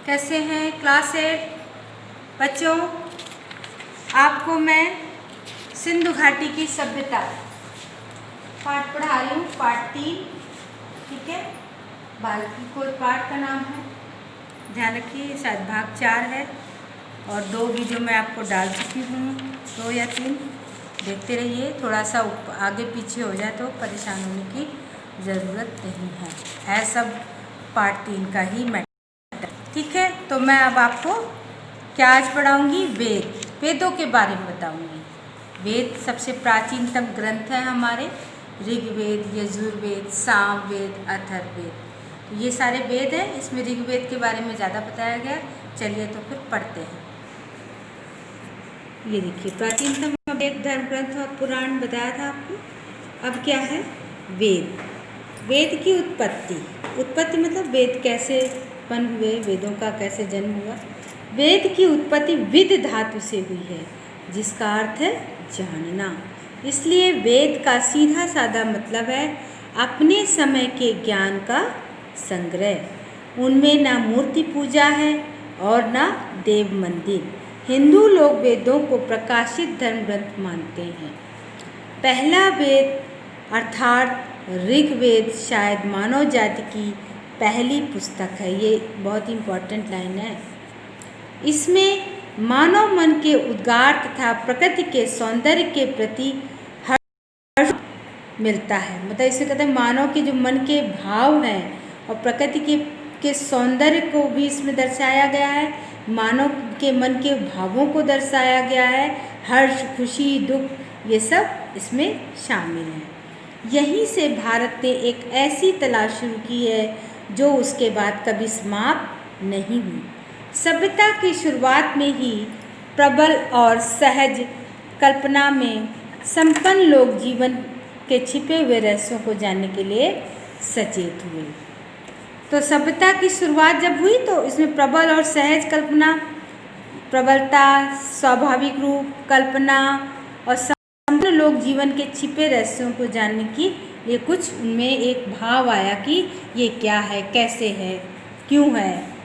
कैसे हैं क्लास 8 बच्चों। आपको मैं सिंधु घाटी की सभ्यता पाठ पढ़ा रही हूँ, पाठ 3। ठीक है, बाल्की कोई पाठ का नाम है, ध्यान रखिए। शायद भाग 4 है और 2 वीडियो मैं आपको डाल चुकी हूँ, 2 या 3। देखते रहिए, थोड़ा सा आगे पीछे हो जाए तो परेशान होने की ज़रूरत नहीं है। सब पार्ट 3 का ही मैटर। ठीक है, तो मैं अब आपको क्या आज पढ़ाऊँगी, वेदों के बारे में बताऊँगी। वेद सबसे प्राचीनतम ग्रंथ है हमारे, ऋग्वेद, यजुर्वेद, सामवेद, अथर्ववेद। ये सारे वेद हैं। इसमें ऋग्वेद के बारे में ज़्यादा बताया गया। चलिए तो फिर पढ़ते हैं। ये देखिए, प्राचीनतम वेद धर्म ग्रंथ और पुराण बताया था आपको। अब क्या है वेद। वेद की उत्पत्ति मतलब वेद कैसे उत्पन्न हुए, वेदों का कैसे जन्म हुआ। वेद की उत्पत्ति विद धातु से हुई है, जिसका अर्थ है जानना। इसलिए वेद का सीधा साधा मतलब है अपने समय के ज्ञान का संग्रह। उनमें ना मूर्ति पूजा है और ना देव मंदिर। हिंदू लोग वेदों को प्रकाशित धर्म ग्रंथ मानते हैं। पहला वेद अर्थात ऋग्वेद शायद मानव जाति की पहली पुस्तक है। ये बहुत इम्पोर्टेंट लाइन है। इसमें मानव मन के उद्गार तथा प्रकृति के सौंदर्य के प्रति हर्ष मिलता है। मतलब इसे कहते हैं मानव के जो मन के भाव हैं और प्रकृति के सौंदर्य को भी इसमें दर्शाया गया है। मानव के मन के भावों को दर्शाया गया है। हर्ष, खुशी, दुख, ये सब इसमें शामिल हैं। यहीं से भारत ने एक ऐसी तलाश शुरू की है जो उसके बाद कभी समाप्त नहीं हुई। सभ्यता की शुरुआत में ही प्रबल और सहज कल्पना में संपन्न लोग जीवन के छिपे हुए रहस्यों को जानने के लिए सचेत हुए। तो सभ्यता की शुरुआत जब हुई तो इसमें प्रबल और सहज कल्पना, प्रबलता, स्वाभाविक रूप, कल्पना और संपन्न लोग जीवन के छिपे रहस्यों को जानने की लिए कुछ उनमें एक भाव आया कि ये क्या है, कैसे है, क्यों है।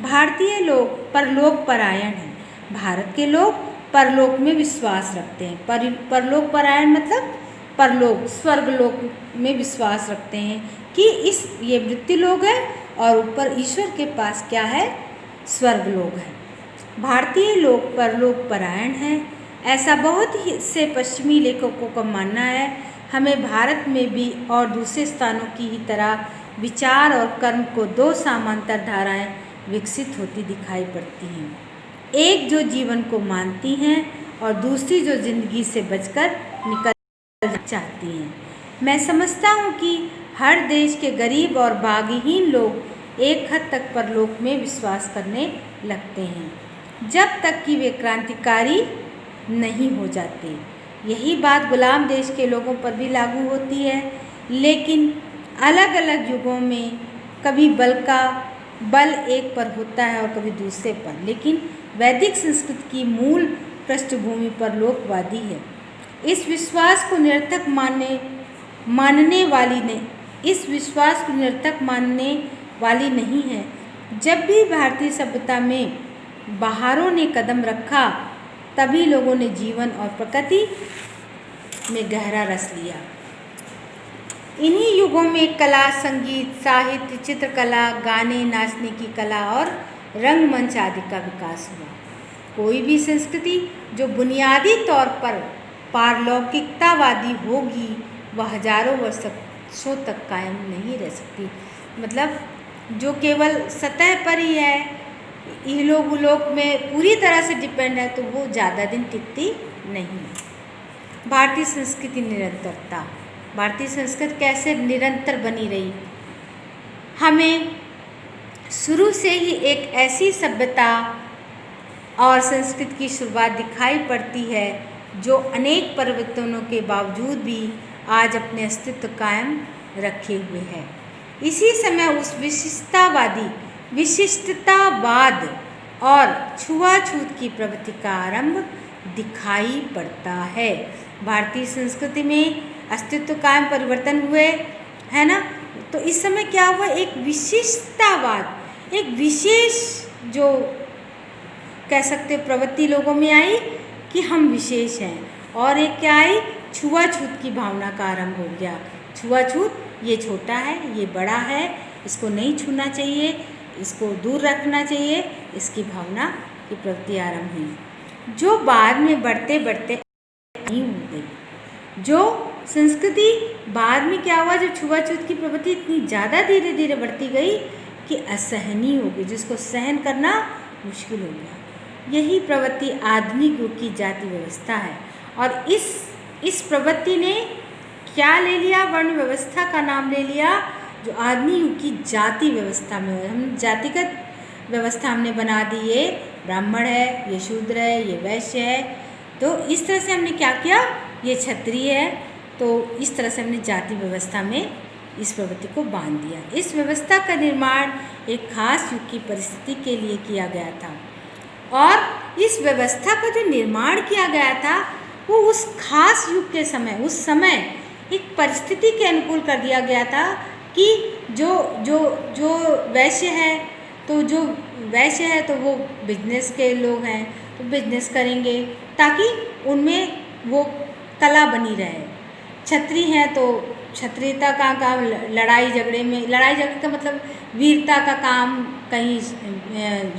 भारतीय लोग परलोक परायण हैं। भारत के लोग परलोक में विश्वास रखते हैं। परलोक परायण मतलब परलोक, स्वर्गलोक में विश्वास रखते हैं कि ये मृत्यु लोक है और ऊपर ईश्वर के पास क्या है, स्वर्गलोक है। भारतीय लोग परलोक परायण हैं, ऐसा बहुत ही से पश्चिमी लेखकों का मानना है। हमें भारत में भी और दूसरे स्थानों की ही तरह विचार और कर्म को 2 समांतर धाराएं विकसित होती दिखाई पड़ती हैं। एक जो जीवन को मानती हैं और दूसरी जो जिंदगी से बचकर निकल चाहती हैं। मैं समझता हूँ कि हर देश के गरीब और भाग्यहीन लोग एक हद तक परलोक में विश्वास करने लगते हैं, जब तक कि वे क्रांतिकारी नहीं हो जाते। यही बात गुलाम देश के लोगों पर भी लागू होती है, लेकिन अलग अलग युगों में कभी बल एक पर होता है और कभी दूसरे पर। लेकिन वैदिक संस्कृति की मूल पृष्ठभूमि परलोकवादी है। इस विश्वास को निरर्थक मानने वाली नहीं है। जब भी भारतीय सभ्यता में बाहरों ने कदम रखा, तभी लोगों ने जीवन और प्रकृति में गहरा रस लिया। इन्हीं युगों में कला, संगीत, साहित्य, चित्रकला, गाने, नाचने की कला और रंगमंच आदि का विकास हुआ। कोई भी संस्कृति जो बुनियादी तौर पर पारलौकिकतावादी होगी, वह हजारों वर्षों तक कायम नहीं रह सकती। मतलब जो केवल सतह पर ही है, इहलोक उलोक में पूरी तरह से डिपेंड है, तो वो ज़्यादा दिन टिकती नहीं। भारतीय संस्कृति निरंतरता। भारतीय संस्कृति कैसे निरंतर बनी रही। हमें शुरू से ही एक ऐसी सभ्यता और संस्कृति की शुरुआत दिखाई पड़ती है जो अनेक परिवर्तनों के बावजूद भी आज अपने अस्तित्व कायम रखे हुए है। इसी समय उस विशिष्टतावाद और छुआछूत की प्रवृत्ति का आरंभ दिखाई पड़ता है। भारतीय संस्कृति में अस्तित्व कायम परिवर्तन हुए, है ना। तो इस समय क्या हुआ, एक विशिष्टतावाद, एक विशेष जो कह सकते हो प्रवृत्ति लोगों में आई कि हम विशेष हैं, और एक क्या आई, छुआछूत की भावना का आरंभ हो गया। छुआछूत, ये छोटा है, ये बड़ा है, इसको नहीं छूना चाहिए, इसको दूर रखना चाहिए, इसकी भावना की प्रवृत्ति आरंभ हुई, जो बाद में बढ़ते बढ़ते नहीं हो गई। जो संस्कृति बाद में क्या हुआ, जब छुआछूत की प्रवृत्ति इतनी ज़्यादा धीरे धीरे बढ़ती गई कि असहनीय हो गई, जिसको सहन करना मुश्किल हो गया। यही प्रवृत्ति आधुनिक युग की जाति व्यवस्था है। और इस प्रवृत्ति ने क्या ले लिया, वर्ण व्यवस्था का नाम ले लिया, जो आधुनिक युग की जाति व्यवस्था में हो। हम जातिगत व्यवस्था हमने बना दी, ये ब्राह्मण है, ये शूद्र है, ये वैश्य है, तो इस तरह से हमने क्या किया, ये क्षत्रिय है, तो इस तरह से हमने जाति व्यवस्था में इस प्रवृत्ति को बांध दिया। इस व्यवस्था का निर्माण एक खास युग की परिस्थिति के लिए किया गया था, और इस व्यवस्था का जो निर्माण किया गया था वो उस खास युग के समय, उस समय एक परिस्थिति के अनुकूल कर दिया गया था कि जो वैश्य है, तो जो वैश्य है तो वो बिजनेस के लोग हैं, तो बिजनेस करेंगे ताकि उनमें वो कला बनी रहे। क्षत्रिय हैं तो क्षत्रियता का काम लड़ाई झगड़े का मतलब वीरता का काम, कहीं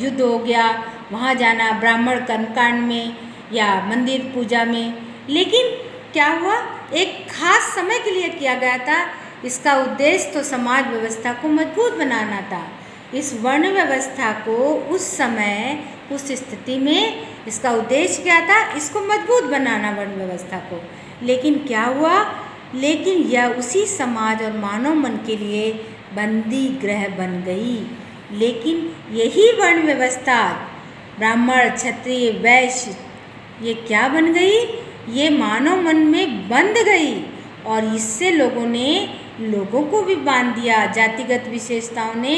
युद्ध हो गया वहाँ जाना, ब्राह्मण कर्मकांड में या मंदिर पूजा में। लेकिन क्या हुआ, एक खास समय के लिए किया गया था। इसका उद्देश्य तो समाज व्यवस्था को मजबूत बनाना था। इस वर्ण व्यवस्था को उस समय, उस स्थिति में इसका उद्देश्य क्या था, इसको मजबूत बनाना, वर्ण व्यवस्था को। लेकिन क्या हुआ, लेकिन यह उसी समाज और मानव मन के लिए बंदी गृह बन गई। लेकिन यही वर्ण व्यवस्था ब्राह्मण, क्षत्रिय, वैश्य, ये क्या बन गई, ये मानव मन में बंध गई, और इससे लोगों को भी बांध दिया। जातिगत विशेषताओं ने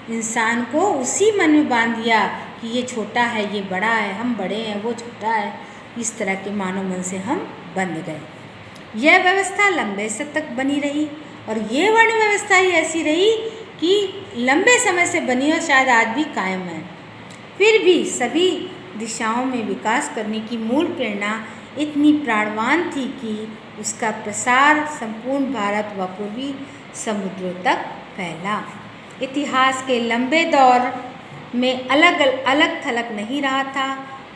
इंसान को उसी मन में बांध दिया कि ये छोटा है, ये बड़ा है, हम बड़े हैं, वो छोटा है। इस तरह के मानव मन से हम बंध गए। यह व्यवस्था लंबे समय तक बनी रही, और ये वर्ण व्यवस्था ही ऐसी रही कि लंबे समय से बनी और शायद आज भी कायम है। फिर भी सभी दिशाओं में विकास करने की मूल प्रेरणा इतनी प्राणवान थी कि उसका प्रसार संपूर्ण भारत व पूर्वी समुद्रों तक फैला। इतिहास के लंबे दौर में अलग थलग नहीं रहा था,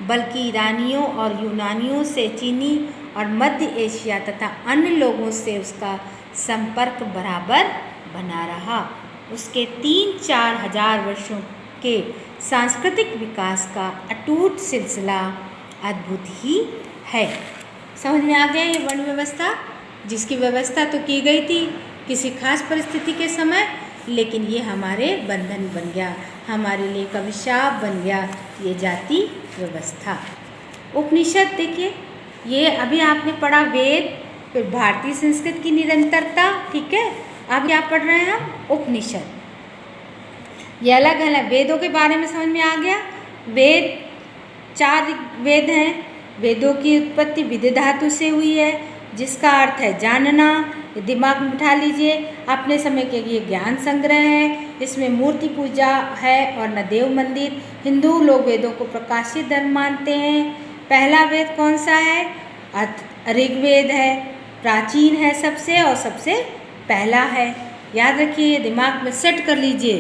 बल्कि ईरानियों और यूनानियों से चीनी और मध्य एशिया तथा अन्य लोगों से उसका संपर्क बराबर बना रहा। उसके 3-4 हजार वर्षों के सांस्कृतिक विकास का अटूट सिलसिला अद्भुत ही है। समझ में आ गया ये वर्ण व्यवस्था, जिसकी व्यवस्था तो की गई थी किसी खास परिस्थिति के समय, लेकिन ये हमारे बंधन बन गया, हमारे लिए एक अभिशाप बन गया, ये जाति व्यवस्था। उपनिषद देखिए, ये अभी आपने पढ़ा वेद, फिर भारतीय संस्कृत की निरंतरता, ठीक है। अब क्या पढ़ रहे हैं हम, उपनिषद। ये अलग अलग वेदों के बारे में समझ में आ गया। वेद 4 वेद हैं। वेदों की उत्पत्ति विधि धातु से हुई है, जिसका अर्थ है जानना। दिमाग में बिठा लीजिए, अपने समय के लिए ज्ञान संग्रह है। इसमें मूर्ति पूजा है और न देव मंदिर। हिंदू लोग वेदों को प्रकाशित धर्म मानते हैं। पहला वेद कौन सा है, ऋग्वेद है, प्राचीन है सबसे और सबसे पहला है। याद रखिए, दिमाग में सेट कर लीजिए।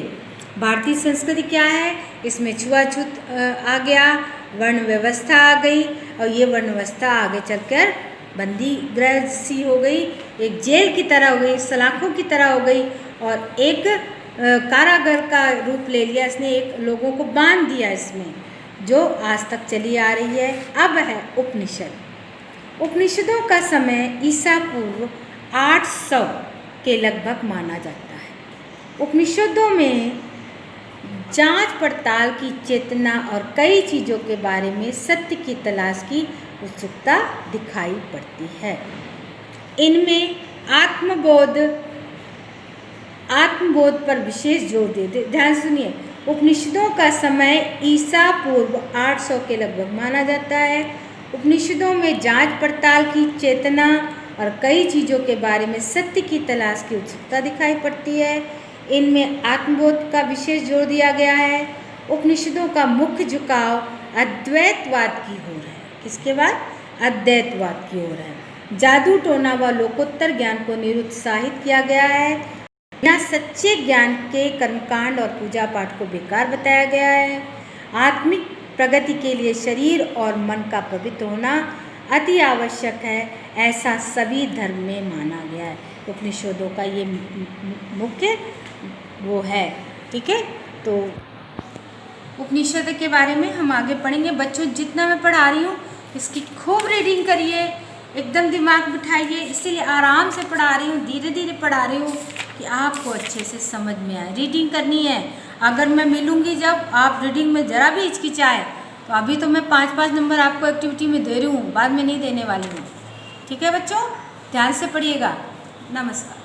भारतीय संस्कृति क्या है, इसमें छुआछूत आ गया, वर्ण व्यवस्था आ गई, और ये वर्ण व्यवस्था आगे चलकर बंदी गृह सी हो गई, एक जेल की तरह हो गई, सलाखों की तरह हो गई, और एक कारागार का रूप ले लिया इसने, एक लोगों को बांध दिया इसमें, जो आज तक चली आ रही है। अब है उपनिषद। उपनिषदों का समय ईसा पूर्व 800 के लगभग माना जाता है। उपनिषदों में जांच पड़ताल की चेतना और कई चीज़ों के बारे में सत्य की तलाश की उत्सुकता दिखाई पड़ती है। इनमें आत्मबोध पर विशेष जोर देते। ध्यान सुनिए, उपनिषदों का समय ईसा पूर्व 800 के लगभग माना जाता है। उपनिषदों में जांच पड़ताल की चेतना और कई चीज़ों के बारे में सत्य की तलाश की उत्सुकता दिखाई पड़ती है। इनमें आत्मबोध का विशेष जोर दिया गया है। उपनिषदों का मुख्य झुकाव अद्वैतवाद की ओर है। किसके बाद? अद्वैतवाद की ओर है। जादू टोना व लोकोत्तर ज्ञान को निरुत्साहित किया गया है। बिना सच्चे ज्ञान के कर्मकांड और पूजा पाठ को बेकार बताया गया है। आत्मिक प्रगति के लिए शरीर और मन का पवित्र होना अति आवश्यक है, ऐसा सभी धर्म में माना गया है। उपनिषदों का ये मुख्य वो है। ठीक है, तो उपनिषद के बारे में हम आगे पढ़ेंगे। बच्चों, जितना मैं पढ़ा रही हूँ इसकी खूब रीडिंग करिए, एकदम दिमाग बिठाइए। इसीलिए आराम से पढ़ा रही हूँ, धीरे धीरे पढ़ा रही हूँ कि आपको अच्छे से समझ में आए। रीडिंग करनी है। अगर मैं मिलूँगी जब आप रीडिंग में ज़रा भी हिचकिचाए तो अभी तो मैं 5-5 नंबर आपको एक्टिविटी में दे रही हूँ, बाद में नहीं देने वाली हूँ। ठीक है बच्चों, ध्यान से पढ़िएगा। नमस्कार।